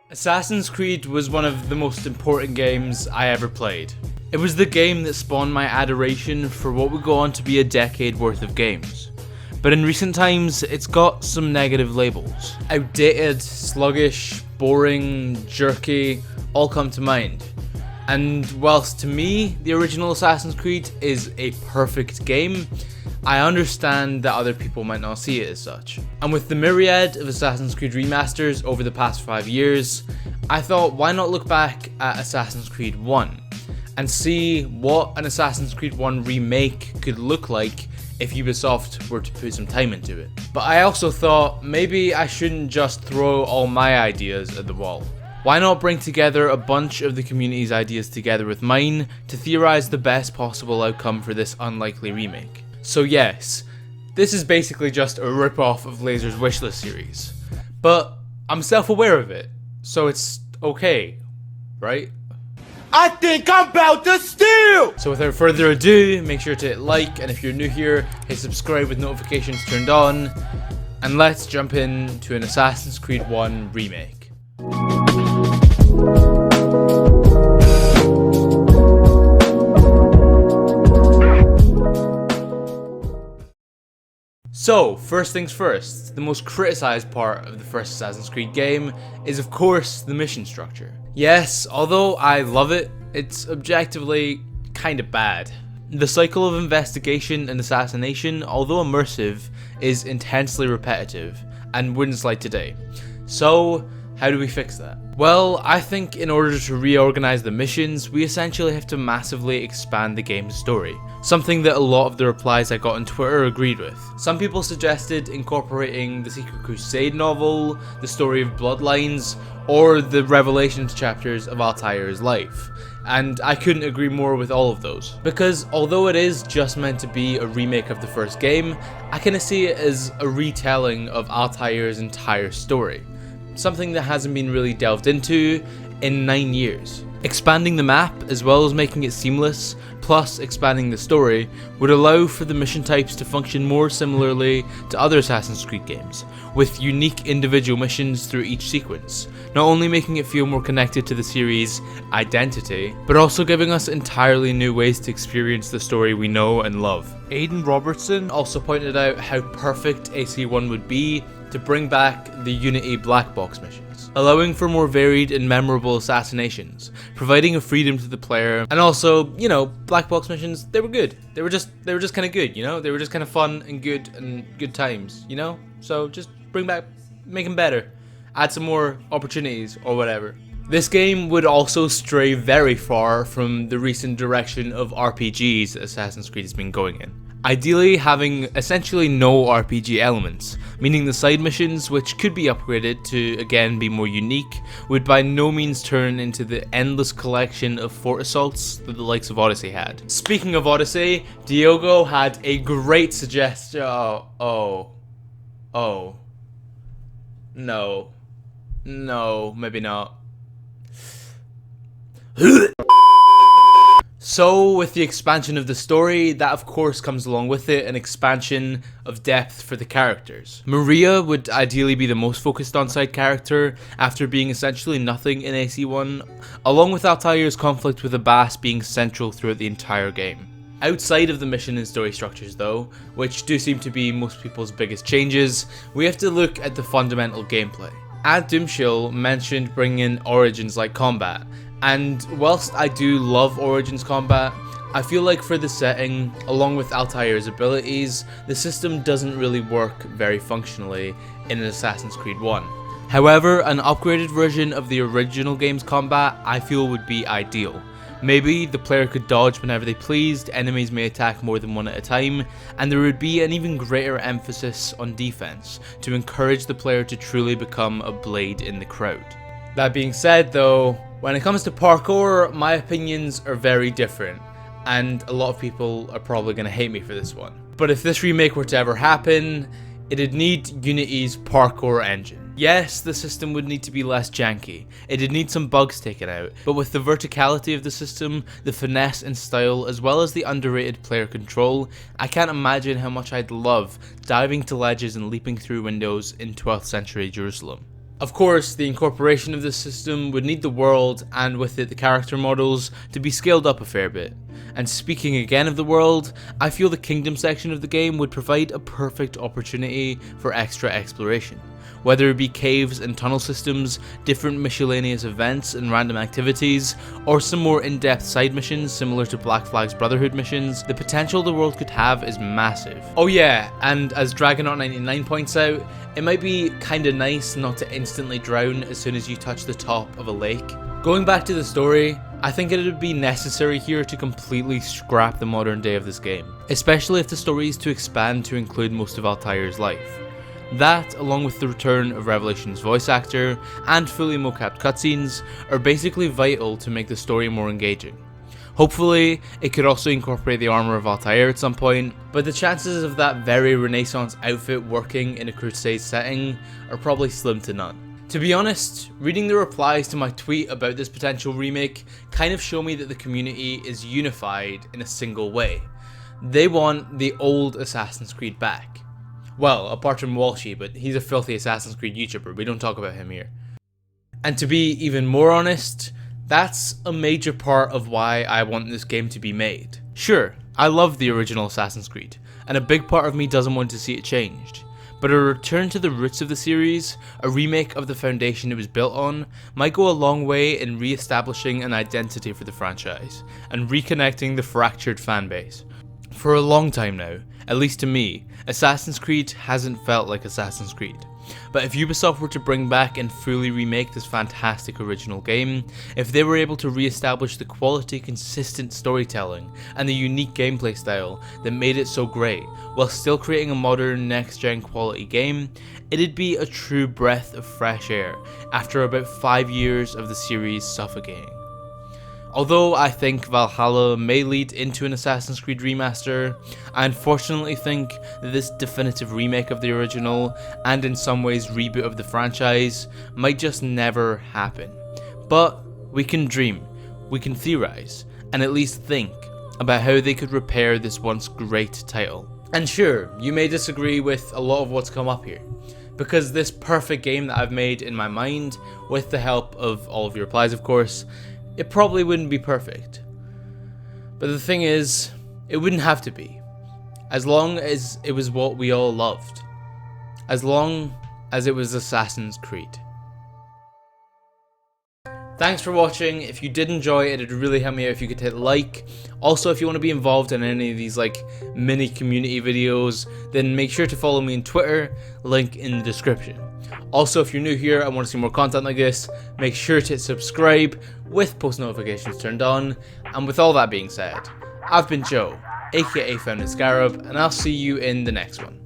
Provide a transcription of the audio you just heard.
Assassin's Creed was one of the most important games I ever played. It was the game that spawned my adoration for what would go on to be a decade worth of games. But in recent times, it's got some negative labels. Outdated, sluggish, boring, jerky, all come to mind. And whilst to me, the original Assassin's Creed is a perfect game, I understand that other people might not see it as such. And with the myriad of Assassin's Creed remasters over the past 5 years, I thought why not look back at Assassin's Creed 1 and see what an Assassin's Creed 1 remake could look like if Ubisoft were to put some time into it. But I also thought maybe I shouldn't just throw all my ideas at the wall. Why not bring together a bunch of the community's ideas together with mine to theorize the best possible outcome for this unlikely remake? So yes, this is basically just a rip-off of Laser's wishlist series. But I'm self-aware of it, so it's okay, right? I think I'm about to steal! So without further ado, make sure to hit like, and if you're new here, hit subscribe with notifications turned on, and let's jump into an Assassin's Creed 1 remake. So, first things first, the most criticized part of the first Assassin's Creed game is of course the mission structure. Yes, although I love it, it's objectively kinda bad. The cycle of investigation and assassination, although immersive, is intensely repetitive and wouldn't slide today. So, how do we fix that? Well, I think in order to reorganize the missions, we essentially have to massively expand the game's story. Something that a lot of the replies I got on Twitter agreed with. Some people suggested incorporating the Secret Crusade novel, the story of Bloodlines, or the Revelations chapters of Altair's life. And I couldn't agree more with all of those. Because although it is just meant to be a remake of the first game, I kinda see it as a retelling of Altair's entire story. Something that hasn't been really delved into in 9 years. Expanding the map, as well as making it seamless, plus expanding the story, would allow for the mission types to function more similarly to other Assassin's Creed games, with unique individual missions through each sequence, not only making it feel more connected to the series' identity, but also giving us entirely new ways to experience the story we know and love. Aidan Robertson also pointed out how perfect AC1 would be to bring back the Unity black box missions, allowing for more varied and memorable assassinations, providing a freedom to the player, and also, you know, black box missions, they were good. They were just kind of good, you know? They were just kind of fun and good times, you know? So just bring back, make them better, add some more opportunities or whatever. This game would also stray very far from the recent direction of RPGs that Assassin's Creed has been going in. Ideally having essentially no RPG elements, meaning the side missions, which could be upgraded to again be more unique, would by no means turn into the endless collection of fort assaults that the likes of Odyssey had. Speaking of Odyssey, Diogo had a great suggestion. No, maybe not. So, with the expansion of the story, that of course comes along with it an expansion of depth for the characters. Maria would ideally be the most focused on side character, after being essentially nothing in AC1, along with Altair's conflict with Abbas being central throughout the entire game. Outside of the mission and story structures though, which do seem to be most people's biggest changes, we have to look at the fundamental gameplay. Ad Doomshill mentioned bringing in Origins-like combat, and whilst I do love Origins combat, I feel like for the setting, along with Altair's abilities, the system doesn't really work very functionally in an Assassin's Creed 1. However, an upgraded version of the original game's combat I feel would be ideal. Maybe the player could dodge whenever they pleased, enemies may attack more than one at a time, and there would be an even greater emphasis on defense to encourage the player to truly become a blade in the crowd. That being said though, when it comes to parkour, my opinions are very different, and a lot of people are probably going to hate me for this one. But if this remake were to ever happen, it'd need Unity's parkour engine. Yes, the system would need to be less janky, it'd need some bugs taken out, but with the verticality of the system, the finesse and style, as well as the underrated player control, I can't imagine how much I'd love diving to ledges and leaping through windows in 12th century Jerusalem. Of course, the incorporation of this system would need the world, and with it the character models, to be scaled up a fair bit. And speaking again of the world, I feel the kingdom section of the game would provide a perfect opportunity for extra exploration. Whether it be caves and tunnel systems, different miscellaneous events and random activities, or some more in-depth side missions similar to Black Flag's Brotherhood missions, the potential the world could have is massive. Oh yeah, and as Dragonaut99 points out, it might be kinda nice not to instantly drown as soon as you touch the top of a lake. Going back to the story, I think it would be necessary here to completely scrap the modern day of this game, especially if the story is to expand to include most of Altair's life. That, along with the return of Revelation's voice actor and fully mocapped cutscenes, are basically vital to make the story more engaging. Hopefully, it could also incorporate the armor of Altair at some point, but the chances of that very Renaissance outfit working in a Crusade setting are probably slim to none. To be honest, reading the replies to my tweet about this potential remake kind of show me that the community is unified in a single way. They want the old Assassin's Creed back. Well, apart from Walshy, but he's a filthy Assassin's Creed YouTuber, we don't talk about him here. And to be even more honest, that's a major part of why I want this game to be made. Sure, I love the original Assassin's Creed, and a big part of me doesn't want to see it changed. But a return to the roots of the series, a remake of the foundation it was built on, might go a long way in re-establishing an identity for the franchise, and reconnecting the fractured fanbase. For a long time now, at least to me, Assassin's Creed hasn't felt like Assassin's Creed. But if Ubisoft were to bring back and fully remake this fantastic original game, if they were able to re-establish the quality, consistent storytelling, and the unique gameplay style that made it so great, while still creating a modern, next-gen quality game, it'd be a true breath of fresh air after about 5 years of the series suffocating. Although I think Valhalla may lead into an Assassin's Creed remaster, I unfortunately think that this definitive remake of the original, and in some ways reboot of the franchise, might just never happen. But we can dream, we can theorize, and at least think about how they could repair this once great title. And sure, you may disagree with a lot of what's come up here, because this perfect game that I've made in my mind, with the help of all of your replies of course, it probably wouldn't be perfect. But the thing is, it wouldn't have to be. As long as it was what we all loved. As long as it was Assassin's Creed. Thanks for watching. If you did enjoy it, it'd really help me out if you could hit like. Also, if you want to be involved in any of these like mini community videos, then make sure to follow me on Twitter, link in the description. Also, if you're new here and want to see more content like this, make sure to hit subscribe with post notifications turned on. And with all that being said, I've been Joe, aka Founding Scarab, and I'll see you in the next one.